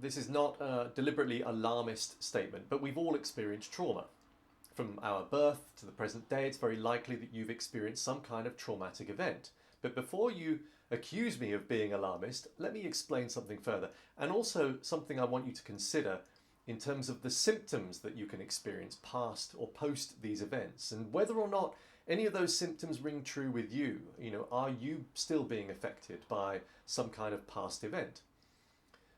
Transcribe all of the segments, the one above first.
This is not a deliberately alarmist statement, but we've all experienced trauma. From our birth to the present day, it's very likely that you've experienced some kind of traumatic event. But before you accuse me of being alarmist, let me explain something further, and also something I want you to consider in terms of the symptoms that you can experience past or post these events, and whether or not any of those symptoms ring true with you. Are you still being affected by some kind of past event?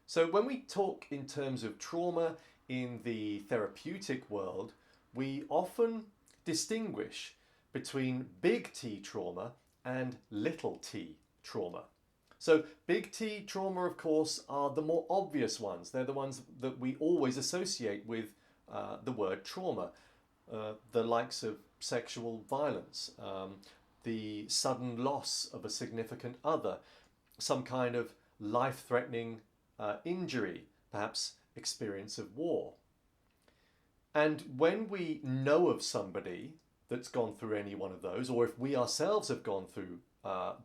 So when we talk in terms of trauma in the therapeutic world, we often distinguish between big T trauma and little t trauma. So big T trauma, of course, are the more obvious ones. They're the ones that we always associate with the word trauma. The likes of sexual violence, the sudden loss of a significant other, some kind of life-threatening injury, perhaps experience of war. And when we know of somebody that's gone through any one of those, or if we ourselves have gone through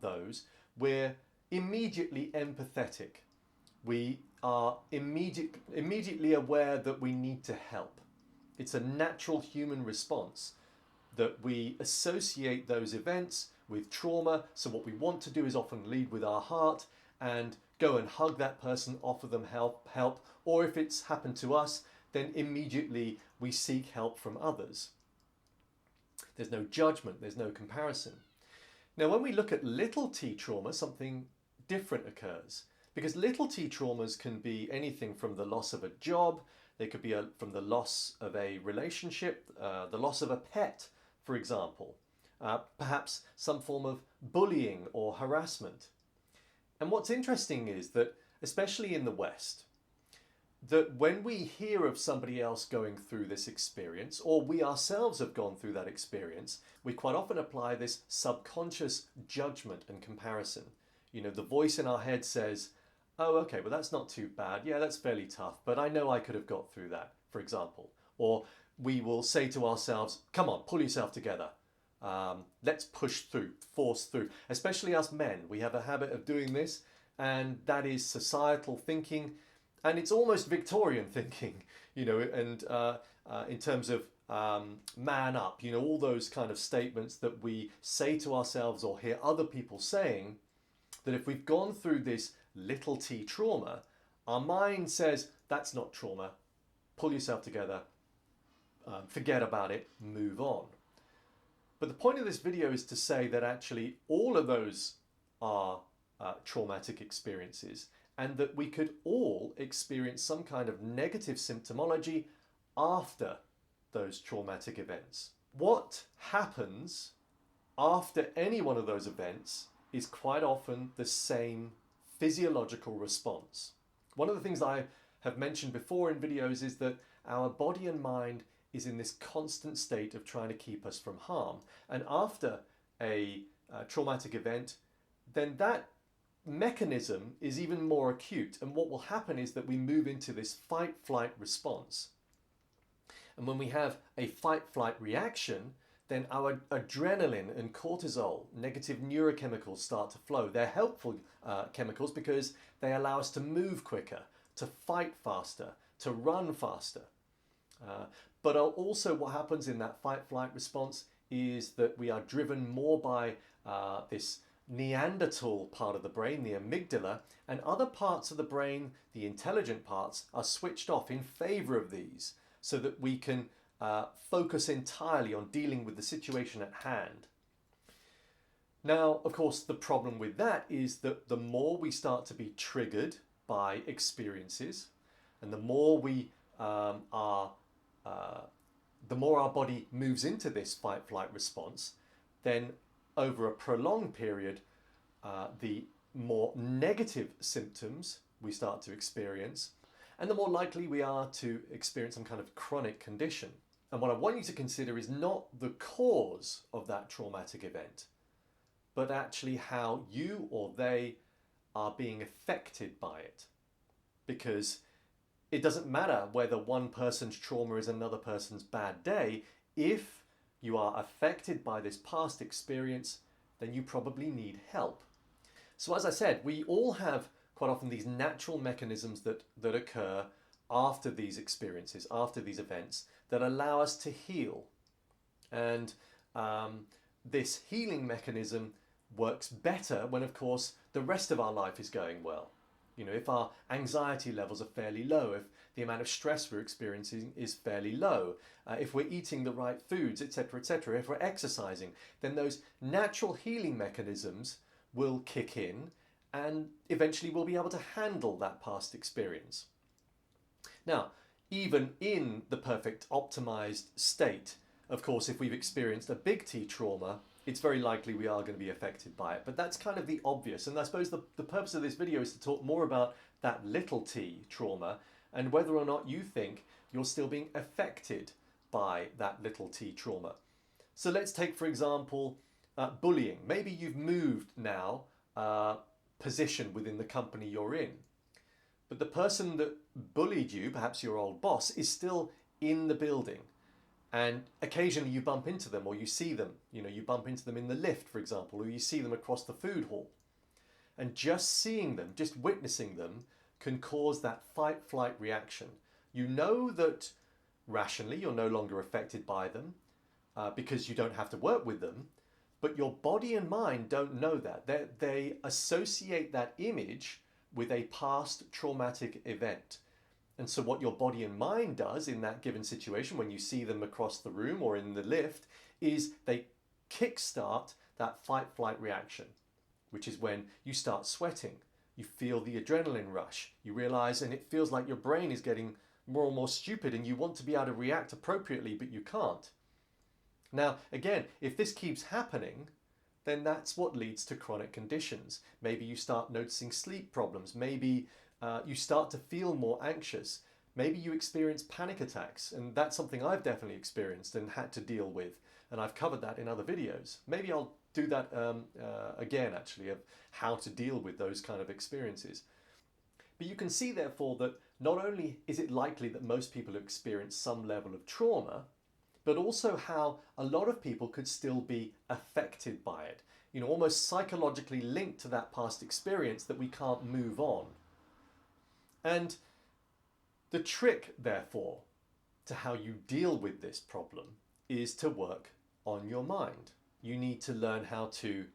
those, we're immediately empathetic. We are immediately aware that we need to help. It's a natural human response that we associate those events with trauma. So what we want to do is often lead with our heart and go and hug that person, offer them help, or if it's happened to us, then immediately we seek help from others. There's no judgment, there's no comparison. Now, when we look at little t trauma, something different occurs, because little t traumas can be anything from the loss of a job, they could be from the loss of a relationship, the loss of a pet, for example, perhaps some form of bullying or harassment. And what's interesting is that, especially in the West, that when we hear of somebody else going through this experience, or we ourselves have gone through that experience, we quite often apply this subconscious judgment and comparison. The voice in our head says, oh, okay, well, that's not too bad. Yeah, that's fairly tough, but I know I could have got through that, for example. Or we will say to ourselves, come on, pull yourself together. Let's push through, force through. Especially us men, we have a habit of doing this, and that is societal thinking, and it's almost Victorian thinking, and in terms of man up, all those kind of statements that we say to ourselves or hear other people saying, that if we've gone through this little t trauma, our mind says, that's not trauma, pull yourself together, forget about it, move on. But the point of this video is to say that actually all of those are traumatic experiences, and that we could all experience some kind of negative symptomology after those traumatic events. What happens after any one of those events is quite often the same physiological response. One of the things I have mentioned before in videos is that our body and mind is in this constant state of trying to keep us from harm. And after a traumatic event, then that mechanism is even more acute. And what will happen is that we move into this fight-flight response. And when we have a fight-flight reaction, then our adrenaline and cortisol, negative neurochemicals, start to flow. They're helpful chemicals because they allow us to move quicker, to fight faster, to run faster. But also what happens in that fight-flight response is that we are driven more by this Neanderthal part of the brain, the amygdala, and other parts of the brain, the intelligent parts, are switched off in favor of these so that we can focus entirely on dealing with the situation at hand. Now, of course, the problem with that is that the more we start to be triggered by experiences, and the more the more our body moves into this fight-flight response, then over a prolonged period, the more negative symptoms we start to experience, and the more likely we are to experience some kind of chronic condition. And what I want you to consider is not the cause of that traumatic event, but actually how you or they are being affected by it. Because it doesn't matter whether one person's trauma is another person's bad day. If you are affected by this past experience, then you probably need help. So as I said, we all have quite often these natural mechanisms that occur after these experiences, after these events, that allow us to heal. And this healing mechanism works better when, of course, the rest of our life is going well. You know, if our anxiety levels are fairly low, if the amount of stress we're experiencing is fairly low, if we're eating the right foods, etc., etc., if we're exercising, then those natural healing mechanisms will kick in and eventually we'll be able to handle that past experience. Now, even in the perfect optimized state, of course, if we've experienced a big T trauma, it's very likely we are going to be affected by it. But that's kind of the obvious. And I suppose the purpose of this video is to talk more about that little t trauma and whether or not you think you're still being affected by that little t trauma. So let's take, for example, bullying. Maybe you've moved now position within the company you're in. But the person that bullied you, perhaps your old boss, is still in the building. And occasionally you bump into them or you see them. You know, you bump into them in the lift, for example, or you see them across the food hall. And just seeing them, just witnessing them, can cause that fight-flight reaction. You know that rationally you're no longer affected by them because you don't have to work with them, but your body and mind don't know that. They associate that image with a past traumatic event. And so what your body and mind does in that given situation, when you see them across the room or in the lift, is they kickstart that fight-flight reaction, which is when you start sweating. You feel the adrenaline rush. You realize, and it feels like your brain is getting more and more stupid and you want to be able to react appropriately, but you can't. Now, again, if this keeps happening, then that's what leads to chronic conditions. Maybe you start noticing sleep problems. Maybe you start to feel more anxious. Maybe you experience panic attacks, and that's something I've definitely experienced and had to deal with, and I've covered that in other videos. Maybe I'll do that again, actually, of how to deal with those kind of experiences. But you can see, therefore, that not only is it likely that most people have experienced some level of trauma, but also how a lot of people could still be affected by it, you know, almost psychologically linked to that past experience that we can't move on. And the trick, therefore, to how you deal with this problem is to work on your mind. You need to learn how to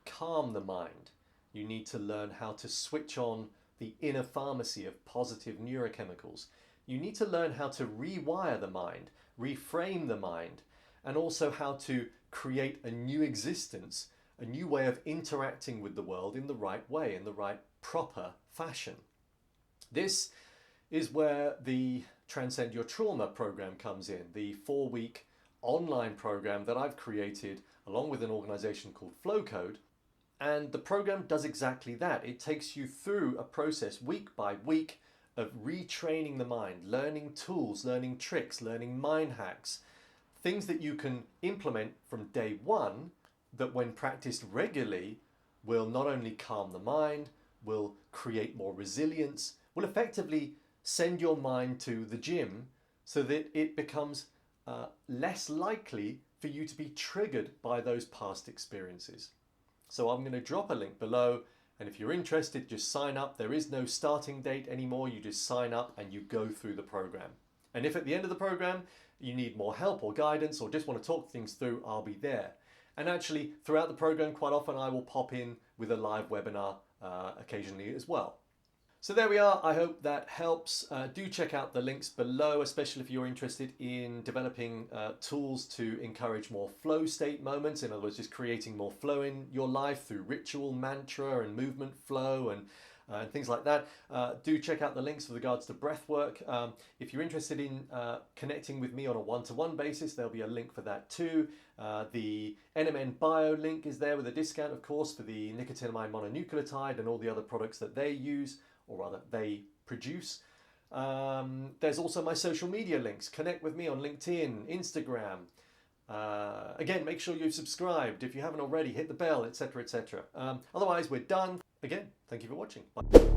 calm the mind. You need to learn how to switch on the inner pharmacy of positive neurochemicals. You need to learn how to rewire the mind, reframe the mind, and also how to create a new existence, a new way of interacting with the world in the right way, in the right proper fashion. This is where the Transcend Your Trauma program comes in, the 4-week online program that I've created along with an organization called Flow Code. And the program does exactly that. It takes you through a process week by week of retraining the mind, learning tools, learning tricks, learning mind hacks, things that you can implement from day one that when practiced regularly will not only calm the mind, will create more resilience, will effectively send your mind to the gym so that it becomes less likely for you to be triggered by those past experiences. So I'm going to drop a link below, and if you're interested, just sign up. There is no starting date anymore. You just sign up and you go through the program. And if at the end of the program you need more help or guidance or just want to talk things through, I'll be there. And actually, throughout the program, quite often I will pop in with a live webinar occasionally as well. So there we are. I hope that helps. Do check out the links below, especially if you're interested in developing tools to encourage more flow state moments. In other words, just creating more flow in your life through ritual, mantra and movement flow and things like that. Do check out the links with regards to breath work. If you're interested in connecting with me on a one-to-one basis, there'll be a link for that too. The NMN Bio link is there with a discount, of course, for the nicotinamide mononucleotide and all the other products that they use, or rather they produce. There's also my social media links. Connect with me on LinkedIn, Instagram. Again, make sure you've subscribed. If you haven't already, hit the bell, etc., etc. Otherwise, we're done. Again, thank you for watching. Bye.